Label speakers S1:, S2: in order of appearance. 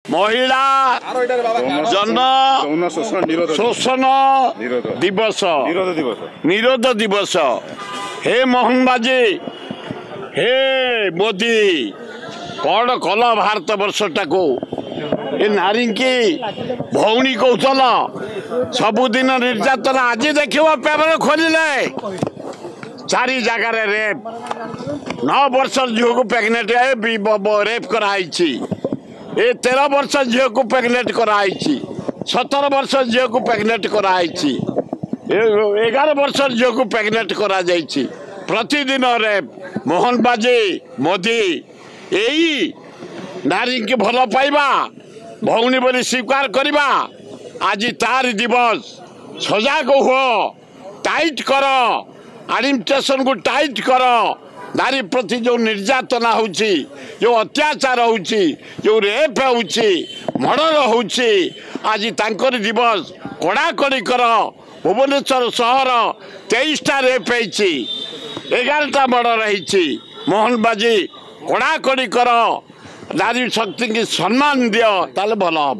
S1: महिला जन शोषण दिवस निरोध दिवस। हे मोहन बाजी, हे मोदी, कौन कल भारत वर्षटा को ए नारी की भौणी कौशल सबुदिन निर्यातन। आज देखिए पेपर खोलिले 4 जगार रेप 9 वर्ष झील को प्रेगनेट रेप कराई। 13 वर्ष झील को प्रेगनेट कराई। 17 वर्ष झील को प्रेगनेट कराई। 11 वर्ष झील को प्रेगनेट करा जाइछि। प्रतिदिन रेप। मोहन बाजी मोदी यही नारी की भल पाइबा भौणी बोली स्वीकार करवा। आज तार दिवस। सजाग हुआ, टाइट कर एडमिनिस्ट्रेशन को टाइट कर। नारी प्रति जो निर्यातना होची, जो अत्याचार होची, जो रेप होची, मर्डर होची, आज तांकर दिवस कड़ाकड़ी कर। भुवनेश्वर सहर 23टा रेप होची, 11टा मर्डर होची। मोहन बाजी कड़ाकड़ी कर, नारी शक्ति की सम्मान दियो, ताले भल हम।